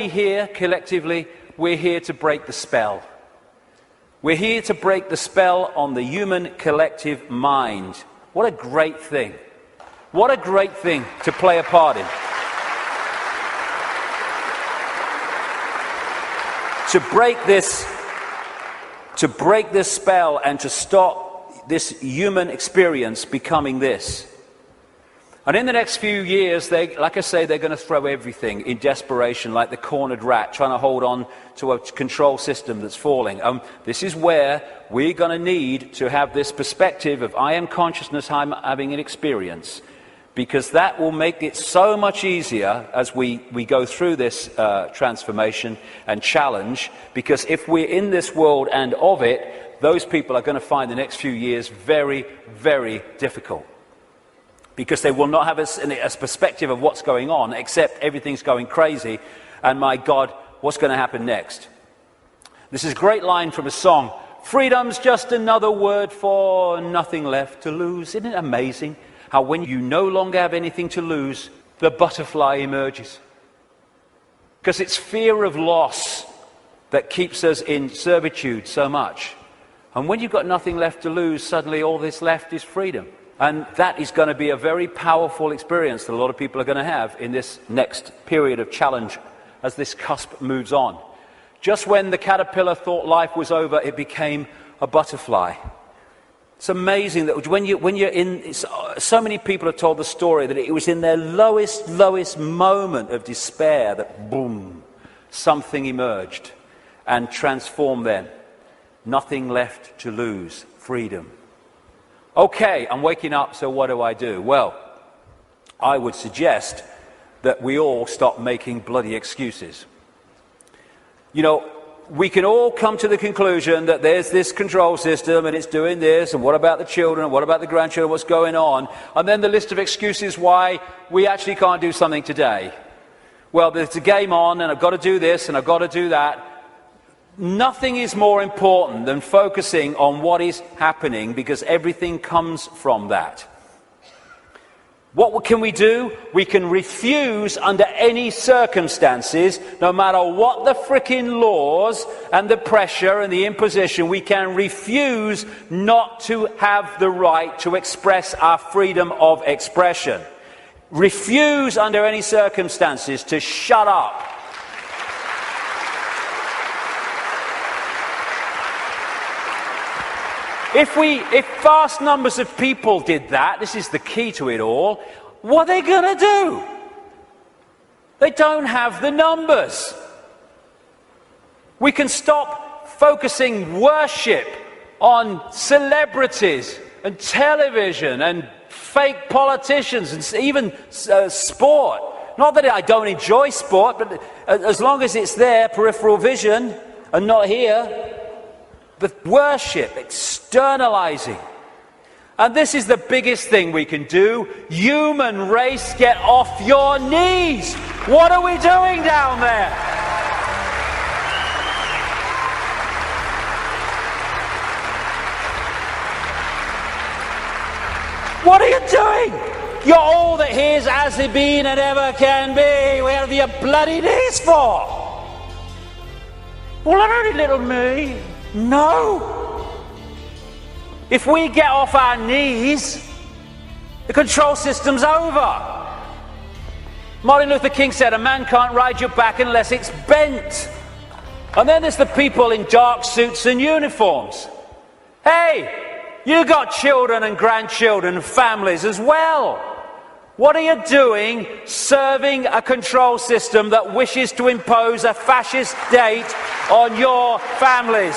we here collectively? We're here to break the spell. We're here to break the spell on the human collective mind. What a great thing. What a great thing to play a part in. To break this spell and to stop this human experience becoming this. And in the next few years, like I say, they're going to throw everything in desperation, like the cornered rat, trying to hold on to a control system that's falling. This is where we're going to need to have this perspective of I am consciousness, I'm having an experience, because that will make it so much easier as we go through this transformation and challenge, because if we're in this world and of it, those people are going to find the next few years very, very difficult. Because they will not have a perspective of what's going on, except everything's going crazy, and my God, what's going to happen next? This is a great line from a song. Freedom's just another word for nothing left to lose. Isn't it amazing how when you no longer have anything to lose, the butterfly emerges? Because it's fear of loss that keeps us in servitude so much. And when you've got nothing left to lose, suddenly all that's left is freedom. And that is going to be a very powerful experience that a lot of people are going to have in this next period of challenge as this cusp moves on. Just when the caterpillar thought life was over, it became a butterfly. It's amazing that when you're in, so many people have told the story that it was in their lowest moment of despair that boom, something emerged and transformed them. Nothing left to lose, freedom. Okay, I'm waking up, so what do I do? Well, I would suggest that we all stop making bloody excuses. You know, we can all come to the conclusion that there's this control system and it's doing this, and what about the children, and what about the grandchildren, what's going on? And then the list of excuses why we actually can't do something today. Well, there's a game on, and I've got to do this, and I've got to do that. Nothing is more important than focusing on what is happening, because everything comes from that. What can we do? We can refuse under any circumstances, no matter what the frickin' laws and the pressure and the imposition, we can refuse not to have the right to express our freedom of expression. Refuse under any circumstances to shut up. If vast numbers of people did that, this is the key to it all, what are they going to do? They don't have the numbers. We can stop focusing worship on celebrities and television and fake politicians and even sport. Not that I don't enjoy sport, but as long as it's there, peripheral vision, and not here. But worship, externalizing. And this is the biggest thing we can do. Human race, get off your knees. What are we doing down there? What are you doing? You're all that here's has been and ever can be. Where have your bloody knees for? Well, only little me. No! If we get off our knees, the control system's over. Martin Luther King said, a man can't ride your back unless it's bent. And then there's the people in dark suits and uniforms. Hey, you got children and grandchildren and families as well. What are you doing serving a control system that wishes to impose a fascist date on your families?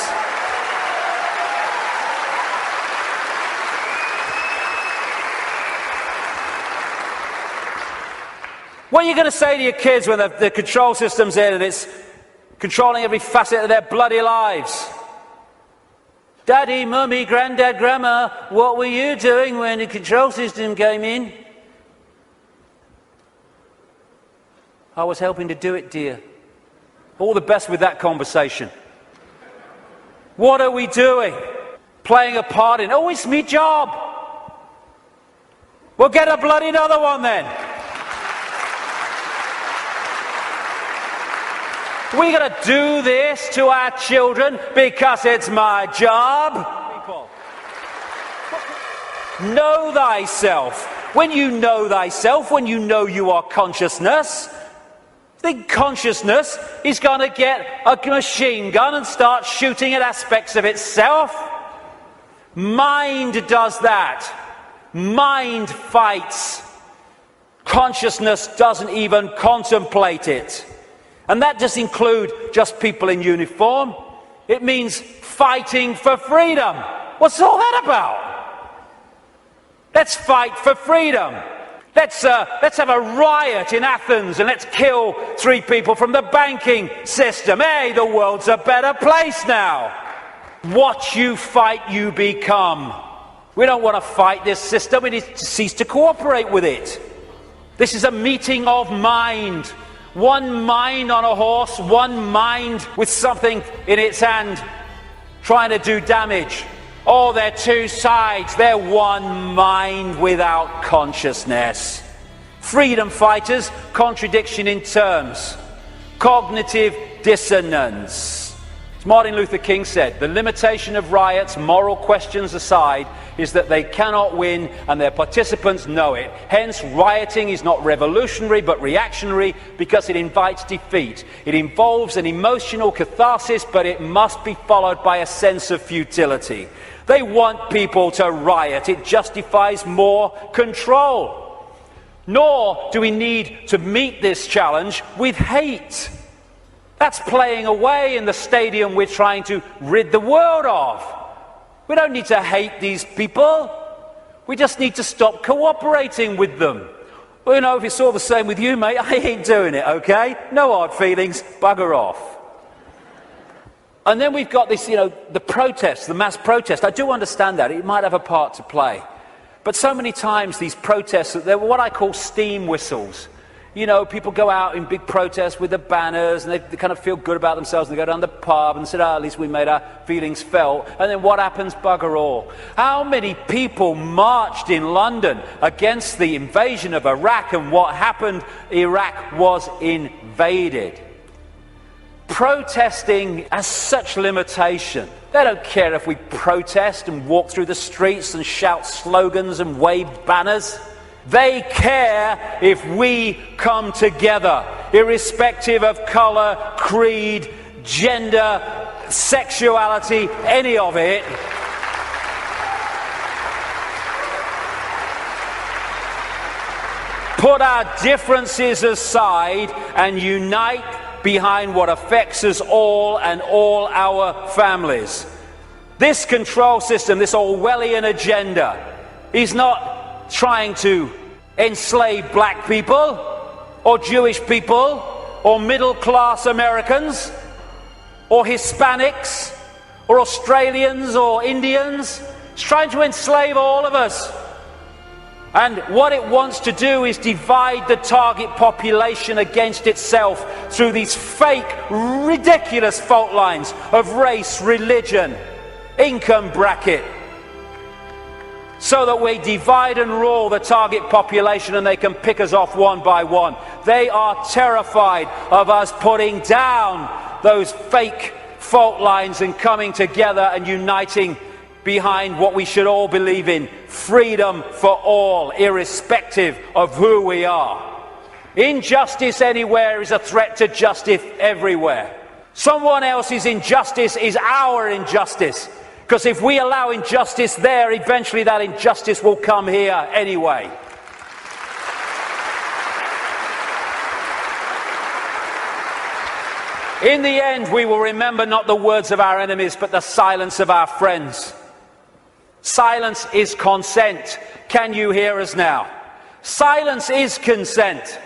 What are you going to say to your kids when the control system's in and it's controlling every facet of their bloody lives? Daddy, Mummy, Granddad, Grandma, what were you doing when the control system came in? I was helping to do it, dear. All the best with that conversation. What are we doing? Playing a part in, oh, it's me job. Well, get a bloody another one then. We're going to do this to our children because it's my job. People. Know thyself. When you know thyself, when you know you are consciousness, the consciousness is going to get a machine gun and start shooting at aspects of itself. Mind does that. Mind fights. Consciousness doesn't even contemplate it. And that doesn't include just people in uniform. It means fighting for freedom. What's all that about? Let's fight for freedom. Let's have a riot in Athens and let's kill 3 people from the banking system. Hey, the world's a better place now. What you fight, you become. We don't want to fight this system. We need to cease to cooperate with it. This is a meeting of mind. One mind on a horse, one mind with something in its hand trying to do damage. Oh, they're 2 sides. They're one mind without consciousness. Freedom fighters, contradiction in terms. Cognitive dissonance. As Martin Luther King said, the limitation of riots, moral questions aside, is that they cannot win and their participants know it. Hence, rioting is not revolutionary but reactionary because it invites defeat. It involves an emotional catharsis, but it must be followed by a sense of futility. They want people to riot. It justifies more control. Nor do we need to meet this challenge with hate. That's playing away in the stadium we're trying to rid the world of. We don't need to hate these people. We just need to stop cooperating with them. Well, you know, if it's all the same with you, mate, I ain't doing it, okay? No hard feelings, bugger off. And then we've got this, you know, the protest, the mass protest. I do understand that. It might have a part to play. But so many times these protests, they're what I call steam whistles. You know, people go out in big protests with the banners and they kind of feel good about themselves and they go down the pub and say, oh, at least we made our feelings felt. And then what happens? Bugger all. How many people marched in London against the invasion of Iraq, and what happened? Iraq was invaded. Protesting has such limitation. They don't care if we protest and walk through the streets and shout slogans and wave banners. They care if we come together, irrespective of colour, creed, gender, sexuality, any of it. Put our differences aside and unite behind what affects us all and all our families. This control system, this Orwellian agenda, is not trying to enslave black people or Jewish people or middle-class Americans or Hispanics or Australians or Indians. It's trying to enslave all of us. And what it wants to do is divide the target population against itself through these fake, ridiculous fault lines of race, religion, income bracket, so that we divide and rule the target population and they can pick us off one by one. They are terrified of us putting down those fake fault lines and coming together and uniting behind what we should all believe in: freedom for all, irrespective of who we are. Injustice anywhere is a threat to justice everywhere. Someone else's injustice is our injustice. Because if we allow injustice there, eventually that injustice will come here anyway. In the end, we will remember not the words of our enemies, but the silence of our friends. Silence is consent. Can you hear us now? Silence is consent.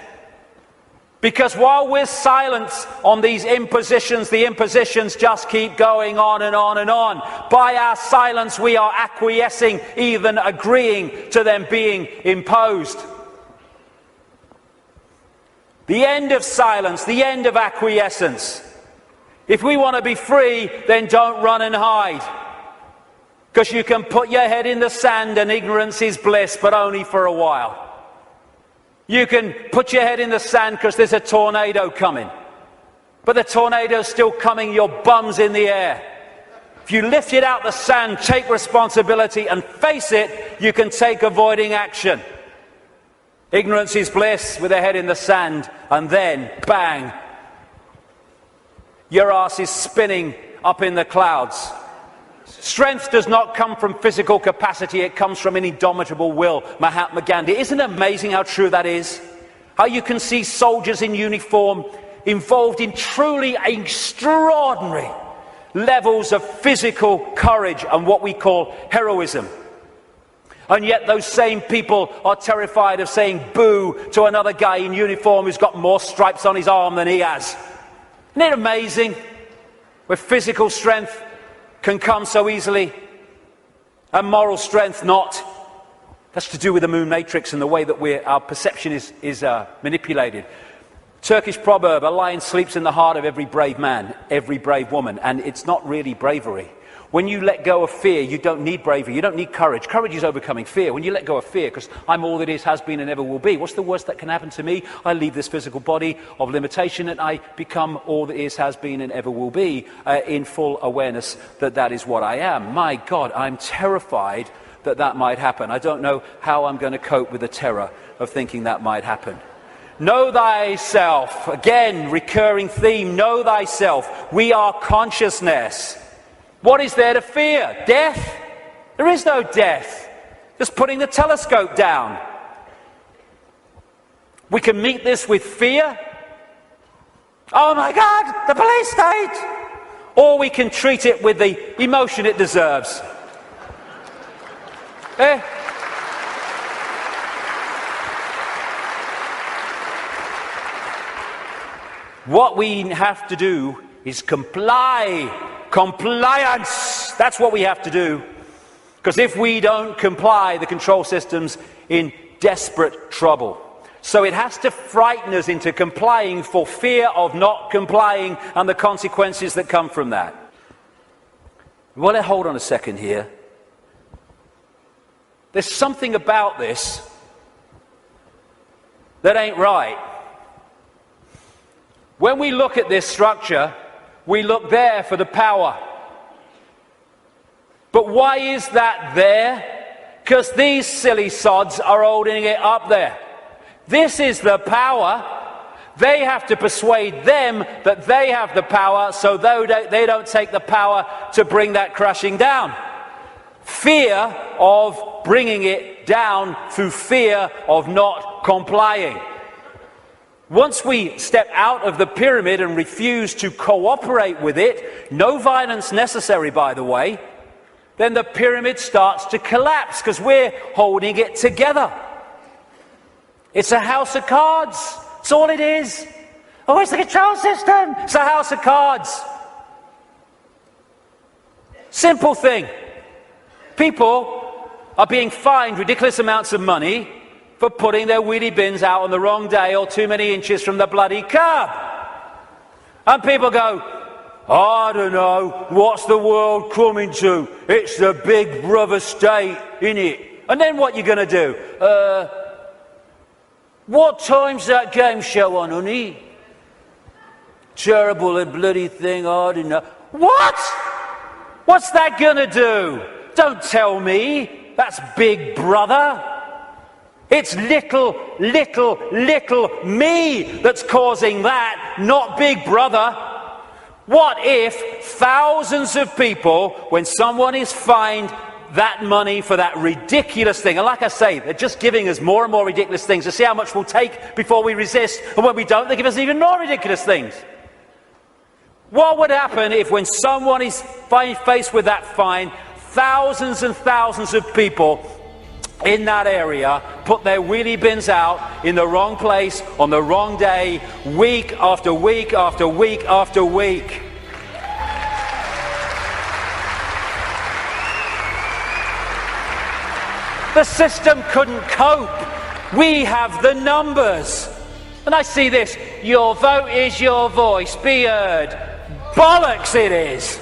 Because while we're silent on these impositions, the impositions just keep going on and on and on. By our silence, we are acquiescing, even agreeing to them being imposed. The end of silence, the end of acquiescence. If we want to be free, then don't run and hide. Because you can put your head in the sand and ignorance is bliss, but only for a while. You can put your head in the sand because there's a tornado coming. but the tornado's still coming, your bum's in the air. If you lift it out the sand, take responsibility and face it, you can take avoiding action. Ignorance is bliss with a head in the sand, and then, bang, your ass is spinning up in the clouds. Strength does not come from physical capacity, it comes from an indomitable will. Mahatma Gandhi. Isn't it amazing how true that is? How you can see soldiers in uniform involved in truly extraordinary levels of physical courage and what we call heroism. And yet those same people are terrified of saying boo to another guy in uniform who's got more stripes on his arm than he has. Isn't it amazing? Where physical strength can come so easily and moral strength not. That's to do with the moon matrix and the way that our perception is manipulated. Turkish proverb, a lion sleeps in the heart of every brave man, every brave woman, and it's not really bravery. When you let go of fear, you don't need bravery, you don't need courage. Courage is overcoming fear. When you let go of fear, because I'm all that is, has been, and ever will be, what's the worst that can happen to me? I leave this physical body of limitation and I become all that is, has been, and ever will be, in full awareness that that is what I am. My God, I'm terrified that that might happen. I don't know how I'm going to cope with the terror of thinking that might happen. Know thyself. Again, recurring theme. Know thyself. We are consciousness. What is there to fear? Death? There is no death. Just putting the telescope down. We can meet this with fear. Oh my God, the police state! Or we can treat it with the emotion it deserves. What we have to do is comply. Compliance! That's what we have to do. Because if we don't comply, the control system's in desperate trouble. So it has to frighten us into complying for fear of not complying and the consequences that come from that. Well, hold on a second here. There's something about this that ain't right. When we look at this structure, we look there for the power. But why is that there? Because these silly sods are holding it up there. This is the power. They have to persuade them that they have the power, so they don't take the power to bring that crashing down. Fear of bringing it down through fear of not complying. Once we step out of the pyramid and refuse to cooperate with it, no violence necessary, by the way, then the pyramid starts to collapse because we're holding it together. It's a house of cards. That's all it is. Oh, it's the control system. It's a house of cards. Simple thing. People are being fined ridiculous amounts of money for putting their wheelie bins out on the wrong day or too many inches from the bloody curb. And people go, I don't know, what's the world coming to? It's the big brother state, innit? And then what you going to do? What time's that game show on, honey? Terrible and bloody thing, I don't know. What? What's that going to do? Don't tell me. That's Big Brother. It's little me that's causing that, not Big Brother. What if thousands of people, when someone is fined that money for that ridiculous thing, and like I say, they're just giving us more and more ridiculous things to see how much we'll take before we resist, and when we don't, they give us even more ridiculous things. What would happen if when someone is faced with that fine, thousands and thousands of people in that area put their wheelie bins out in the wrong place on the wrong day, week after week after week after week? The system couldn't cope. We have the numbers. And I see this, your vote is your voice, be heard. Bollocks it is.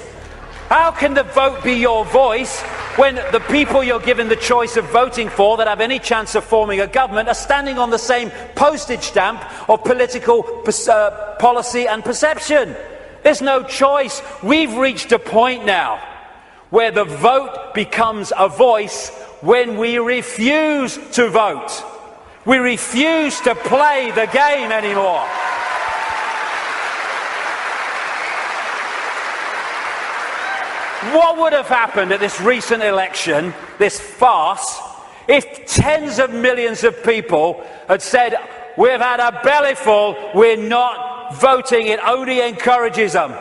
How can the vote be your voice when the people you're given the choice of voting for that have any chance of forming a government are standing on the same postage stamp of political policy and perception? There's no choice. We've reached a point now where the vote becomes a voice when we refuse to vote. We refuse to play the game anymore. What would have happened at this recent election, this farce, if tens of millions of people had said, we've had a bellyful, we're not voting, it only encourages them.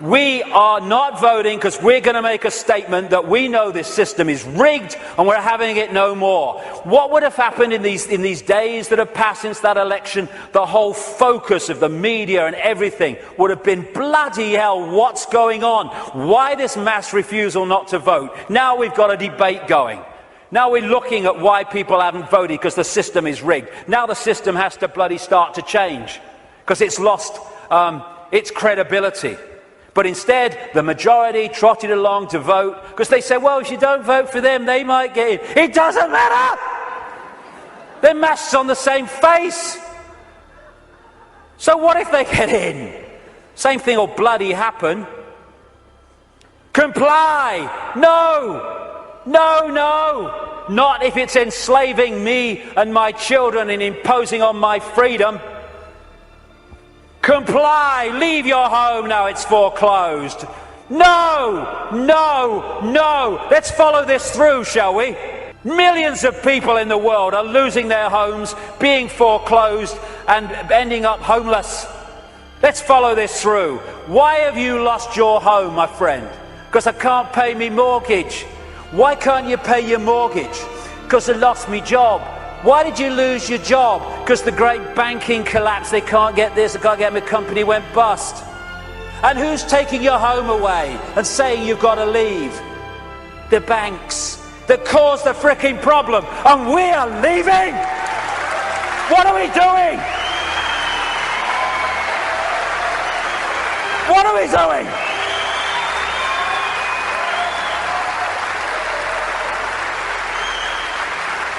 We are not voting because we're going to make a statement that we know this system is rigged and we're having it no more. What would have happened in these days that have passed since that election? The whole focus of the media and everything would have been, bloody hell, what's going on? Why this mass refusal not to vote? Now we've got a debate going. Now we're looking at why people haven't voted because the system is rigged. Now the system has to bloody start to change because it's lost its credibility. But instead, the majority trotted along to vote because they said, well, if you don't vote for them, they might get in. It doesn't matter! They're masks on the same face. So what if they get in? Same thing will bloody happen. Comply! No! No, no! Not if it's enslaving me and my children and imposing on my freedom. Comply, leave your home now it's foreclosed. No, no, no. Let's follow this through, shall we? Millions of people in the world are losing their homes, being foreclosed and ending up homeless. Let's follow this through. Why have you lost your home, my friend? Because I can't pay me mortgage. Why can't you pay your mortgage? Because I lost my job. Why did you lose your job? Because the great banking collapse, they can't get this, they can't get my company went bust. And who's taking your home away and saying you've got to leave? The banks that caused the fricking problem, and we are leaving! What are we doing? What are we doing?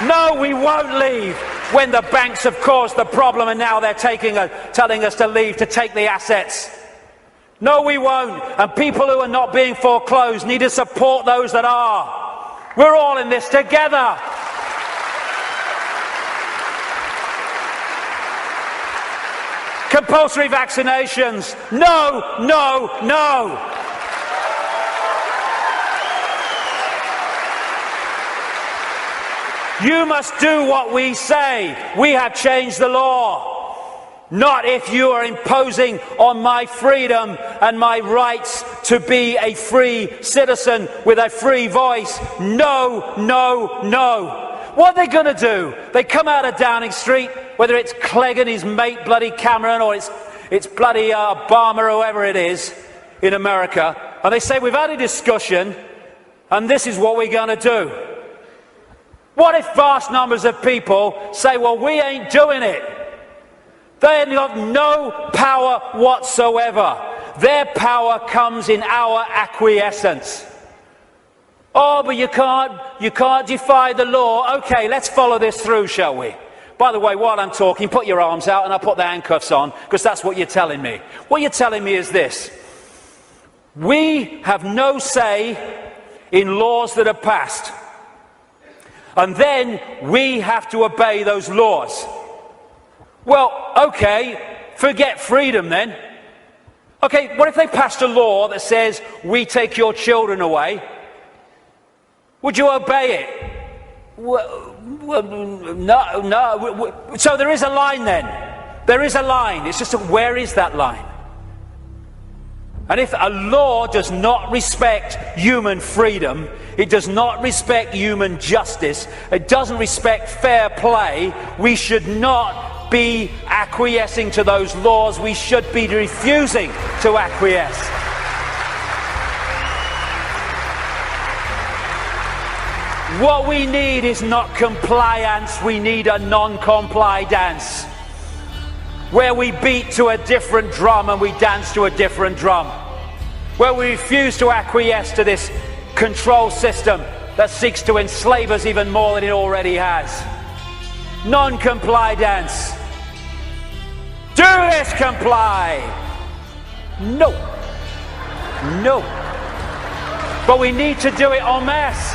No, we won't leave when the banks have caused the problem and now they're telling us to leave to take the assets. No, we won't. And people who are not being foreclosed need to support those that are. We're all in this together. Compulsory vaccinations. No, no, no. You must do what we say. We have changed the law. Not if you are imposing on my freedom and my rights to be a free citizen with a free voice. No, no, no. What are they going to do? They come out of Downing Street, whether it's Clegg and his mate bloody Cameron or it's bloody Obama or whoever it is in America, and they say, we've had a discussion and this is what we're going to do. What if vast numbers of people say, well, we ain't doing it? They have no power whatsoever. Their power comes in our acquiescence. Oh, but you can't defy the law. Okay, let's follow this through, shall we? By the way, while I'm talking, put your arms out and I'll put the handcuffs on, because that's what you're telling me. What you're telling me is this. We have no say in laws that are passed. And then we have to obey those laws. Well, okay, forget freedom then. Okay, what if they passed a law that says we take your children away? Would you obey it? Well, no. So there is a line then. There is a line. It's just where is that line? And if a law does not respect human freedom, it does not respect human justice, it doesn't respect fair play, we should not be acquiescing to those laws. We should be refusing to acquiesce. What we need is not compliance, we need a non-comply dance. Where we beat to a different drum and we dance to a different drum. where we refuse to acquiesce to this control system that seeks to enslave us even more than it already has. Non-compliance. Do this, comply. No. No. But we need to do it en masse.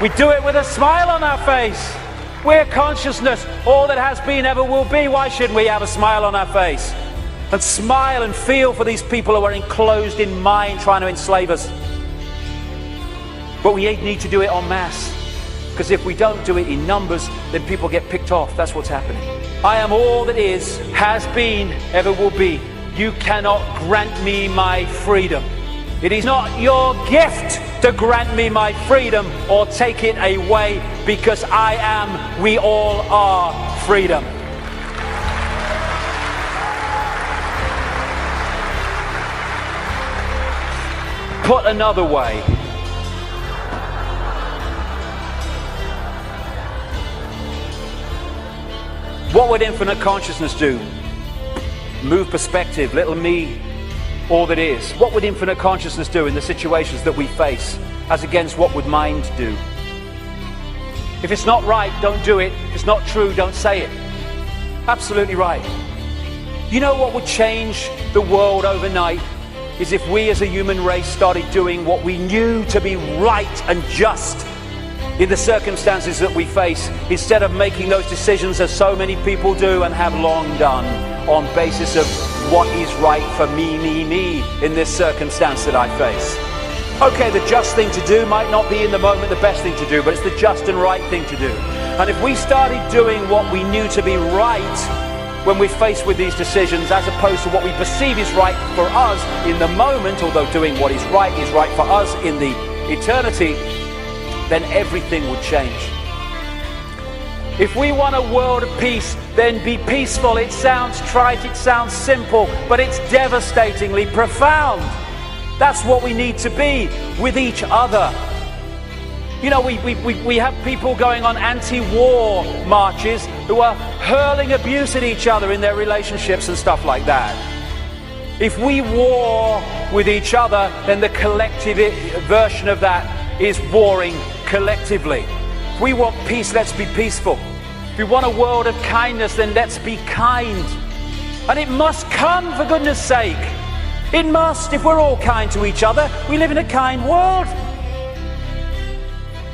We do it with a smile on our face. We're consciousness, all that has been, ever will be. Why shouldn't we have a smile on our face? And smile and feel for these people who are enclosed in mind trying to enslave us. But we need to do it en masse. Because if we don't do it in numbers, then people get picked off. That's what's happening. I am all that is, has been, ever will be. You cannot grant me my freedom. It is not your gift to grant me my freedom or take it away, because I am, we all are freedom. Put another way, what would infinite consciousness do? Move perspective, little me, all that is. What would infinite consciousness do in the situations that we face, as against what would mind do? If it's not right, don't do it. If it's not true, don't say it. Absolutely right. You know what would change the world overnight? Is if we as a human race started doing what we knew to be right and just in the circumstances that we face, instead of making those decisions as so many people do and have long done on basis of what is right for me in this circumstance that I face. Okay, the just thing to do might not be in the moment the best thing to do, but it's the just and right thing to do. And if we started doing what we knew to be right when we're faced with these decisions, as opposed to what we perceive is right for us in the moment, although doing what is right for us in the eternity, then everything would change. If we want a world of peace, then be peaceful. It sounds trite, it sounds simple, but it's devastatingly profound. That's what we need to be with each other. You know, we have people going on anti-war marches who are hurling abuse at each other in their relationships and stuff like that. If we war with each other, then the collective version of that is warring collectively. If we want peace, let's be peaceful. If we want a world of kindness, then let's be kind. And it must come, for goodness sake. It must. If we're all kind to each other, we live in a kind world.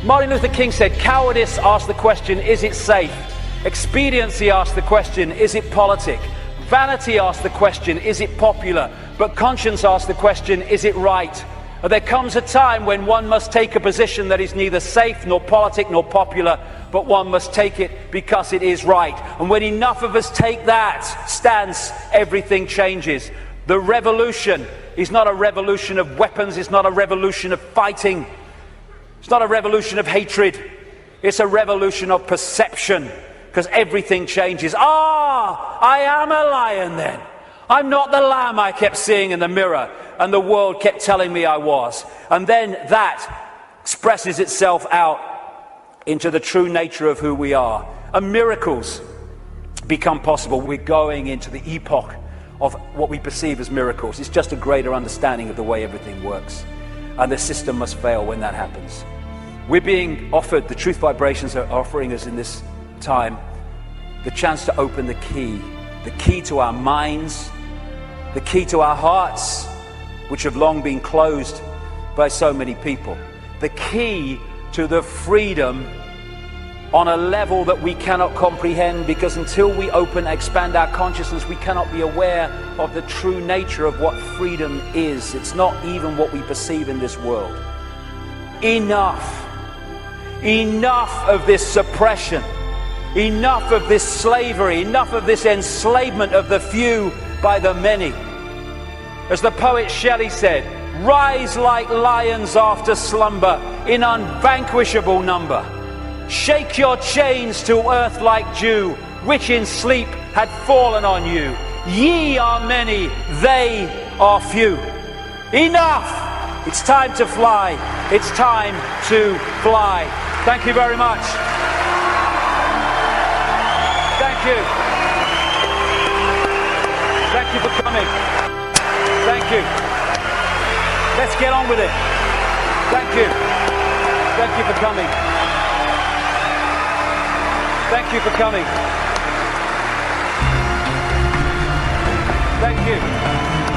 Martin Luther King said, cowardice asks the question, is it safe? Expediency asks the question, is it politic? Vanity asks the question, is it popular? But conscience asks the question, is it right? There comes a time when one must take a position that is neither safe, nor politic, nor popular, but one must take it because it is right. And when enough of us take that stance, everything changes. The revolution is not a revolution of weapons, it's not a revolution of fighting. It's not a revolution of hatred, it's a revolution of perception, because everything changes. I am a lion then. I'm not the lamb I kept seeing in the mirror and the world kept telling me I was. And then that expresses itself out into the true nature of who we are. And miracles become possible. We're going into the epoch of what we perceive as miracles. It's just a greater understanding of the way everything works. And the system must fail when that happens. We're being offered, the truth vibrations are offering us in this time, the chance to open the key to our minds, the key to our hearts, which have long been closed by so many people. The key to the freedom on a level that we cannot comprehend, because until we expand our consciousness, we cannot be aware of the true nature of what freedom is. It's not even what we perceive in this world. Enough of this suppression, enough of this slavery, enough of this enslavement of the few by the many. As the poet Shelley said, rise like lions after slumber in unvanquishable number. Shake your chains to earth like dew, which in sleep had fallen on you. Ye are many, they are few. Enough! It's time to fly. It's time to fly. Thank you very much. Thank you. Thank you for coming. Thank you. you. Let's get on with it. Thank you. Thank you for coming. Thank you for coming. Thank you.